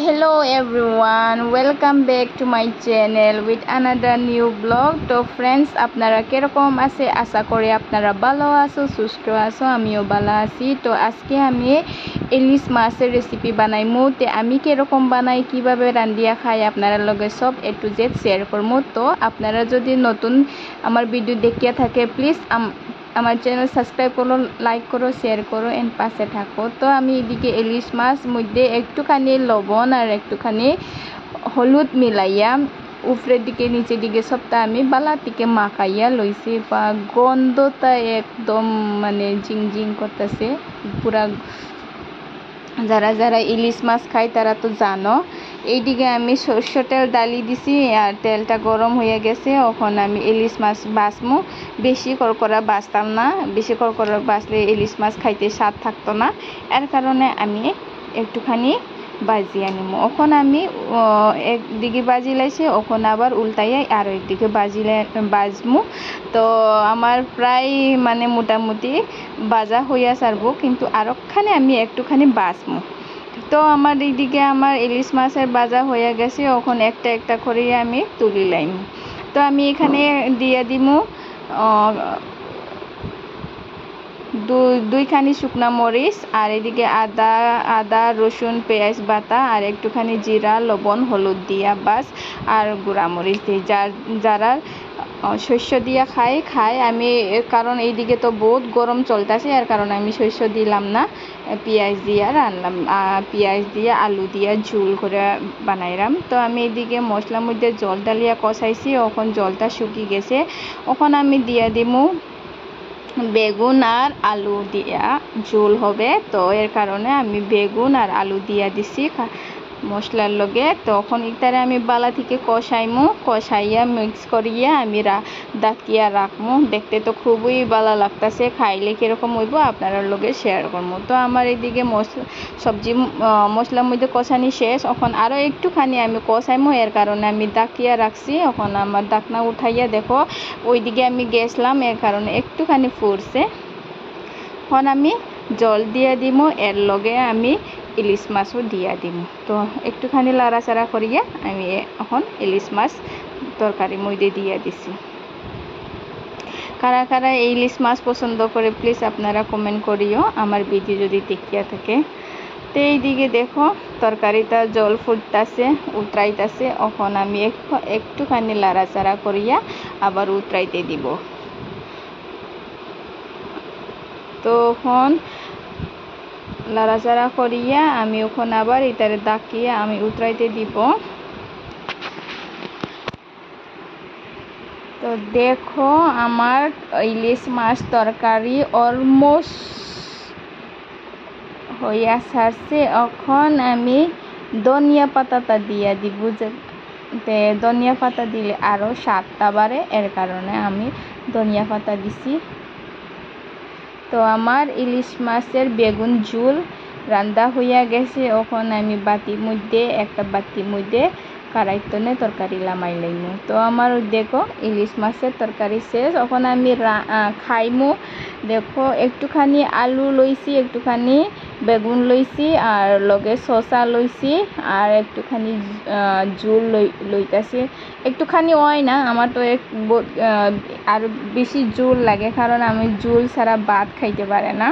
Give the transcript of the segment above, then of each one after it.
Hello everyone, welcome back to my channel with another new vlog. তো friends, আপনারা কিরকম আছে? আশা করি আপনারা ভালো আছো, সুস্থ আছো, আমিও ভালো আছি। তো আজকে আমি ইলিশ মাছের রেসিপি বানাইমু। তো আমি কিরকম বানাই, কিভাবে রান্ধিয়া খাই, আপনারা লগে সব A to Z শেয়ার করবো। তো আপনারা যদি নতুন আমার ভিডিও দেখিয়া থাকে, প্লিজ আমার চ্যানেল সাবস্ক্রাইব করো, লাইক করো, শেয়ার করো এন্ড পাশে থাকো। তো আমি এদিকে ইলিশ মাছ মধ্যে একটুখানি লবণ আর একটুখানি হলুদ মিলাইয়া উপরের দিকে নিচের দিকে সবটা আমি বালা থেকে মাখাইয়া লইছি। বা গন্ধটা একদম মানে ঝিং করতেছে পুরা। যারা যারা ইলিশ মাছ খায় তারা তো জানো। এইদিকে আমি সরষের তেল ডালি দিছি আর তেলটা গরম হয়ে গেছে। এখন আমি ইলিশ মাছ বাছমু। বেশি করকরা বাছতাম না, বেশি করকরা বাছলে ইলিশ মাছ খাইতে স্বাদ থাকতো না। এর কারণে আমি একটুখানি বাজিয়ে নিব। এখন আমি একদিকে বাজি লাইছি, এখন আবার উল্টাইয়া আর একদিকে বাজমু। তো আমার প্রায় মানে মোটামুটি বাজা হইয়া ছাড়বো, কিন্তু আরোখানে আমি একটুখানি বাজমু। তো আমার এইদিকে আমার ইলিশ মাছের বাজা হয়ে গেছে। এখন একটা একটা করে আমি তুলি লাইম। তো আমি এখানে দিয়ে দিমু দুইখানি শুকনা মরিচ, আর এদিকে আদা রসুন পেঁয়াজ বাটা, আর একটুখানি জিরা লবণ হলুদ দিয়া বাস, আর গুঁড়া মরিচ দিই। যারা শস্য দিয়া খায় আমি, কারণ এইদিকে তো বহুত গরম চলতেছে, এর কারণে আমি শস্য দিলাম না। পেঁয়াজ দিয়া রান্নাম, পেঁয়াজ দিয়া আলু দিয়া ঝোল করে বানাইলাম। তো আমি এদিকে মশলার মধ্যে জল ডালিয়া কষাইছি। এখন জলটা শুকিয়ে গেছে। এখন আমি দিয়া দিমু বেগুন আর আলু দিয়া ঝোল হবে। তো এর কারণে আমি বেগুন আর আলু দিয়া দিছি মশলার লগে। তখন ইতারে আমি বালা থেকে কষাইয়া মিক্স করিয়া আমি ডাকিয়া রাখমু। দেখতে তো খুবই ভালো লাগতেছে, খাইলে কীরকম হইব আপনার লগে শেয়ার করবো। তো আমার এইদিকে সবজি মশলার মধ্যে কষানি শেষ। এখন আরও একটুখানি আমি কষাইমু, এর কারণে আমি ডাকিয়া রাখছি। এখন আমার ডাকনা উঠাইয়া দেখো ওইদিকে আমি গেছিলাম, এর কারণে একটুখানি ফুরছে। এখন আমি জল দিয়ে দিমু, এর লগে আমি ইলিশ মাছও দিয়া দিমু। তো একটুখানি লাড়াচাড়া করিয়া আমি এখন ইলিশ মাছ তরকারির মধ্যে দিয়ে দিছি। কারা কারা ইলিশ মাছ পছন্দ করে প্লিজ আপনারা কমেন্ট করিও আমার ভিডিও যদি দেখিয়া থাকে। তো এইদিকে দেখো তরকারিটা জল ফুটতাছে, উতরাইতাছে। এখন আমি একটুখানি লাড়াচাড়া করিয়া আবার উতরাইতে দিব। তখন লাড়াচাড়া করিয়া আমি ওখন আবার এটারে ডাকিয়া আমি উতরাইতে দিব। তো দেখো আমার ইলিশ মাছ তরকারি অলমোস্ট হইয়া ছাড়ছে। এখন আমি ধনিয়া পাতাটা দিয়া দিব, যে ধনিয়া পাতা দিলে আরও স্বাদটা বাড়ে, এর কারণে আমি ধনিয়া পাতা দিছি। তো আমার ইলিশ মাছের বেগুন ঝোল রান্না হইয়া গেছে। এখন আমি একটা বাটির মধ্যে কারাইতনে তরকারি লামাই লাইমু। তো আমার দেখো ইলিশ মাছের তরকারি শেষ। এখন আমি খাইমু। দেখো একটুখানি আলু লইছি, একটুখানি বেগুন লইছি, আর লগে শসা লইছি, আর একটুখানি ঝোল লইতাছি। একটুখানি হয় না, আমার তো আর বেশি ঝোল লাগে, কারণ আমি ঝোল ছাড়া ভাত খাইতে পারে না।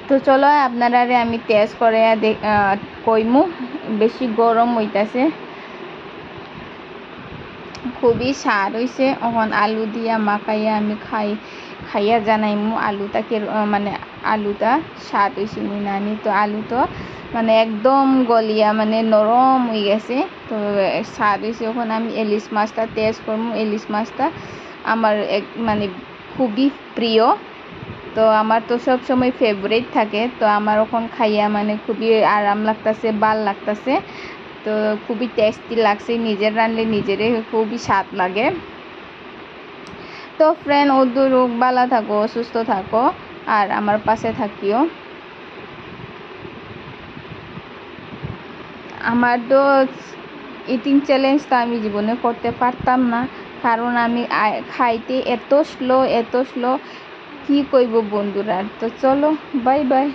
তো চলো আপনারা আমি টেস্ট করে কইমু। বেশি গরম হইতাছে, খুবই স্বাদ হইছে। এখন আলু দিয়া মাখাইয়া আমি খাইয়া জানাইমু আলুটা স্বাদ হইছে নি নানি। তো আলু তো মানে একদম গলিয়া মানে নরম হয়ে গেছে, তো স্বাদ হইছে। এখন আমি ইলিশ মাছটা টেস্ট করবো। ইলিশ মাছটা আমার মানে খুবই প্রিয়। তো আমার তো সব সময় ফেভারিট থাকে। তো আমার এখন খাইয়া মানে খুবই আরাম লাগতেছে, ভাল লাগতেছে। তো খুবই টেস্টি লাগছে, নিজের রান্নলে নিজেরে খুবই স্বাদ লাগে। তো ফ্রেন্ড ওদের ভালো থাকো, সুস্থ থাকো, আর আমার পাশে থাকিও। আমার তো ইটিং চ্যালেঞ্জটা আমি জীবনে করতে পারতাম না, কারণ আমি খাইতে এত স্লো কি কইব বন্ধুরা। তো চলো বাই বাই।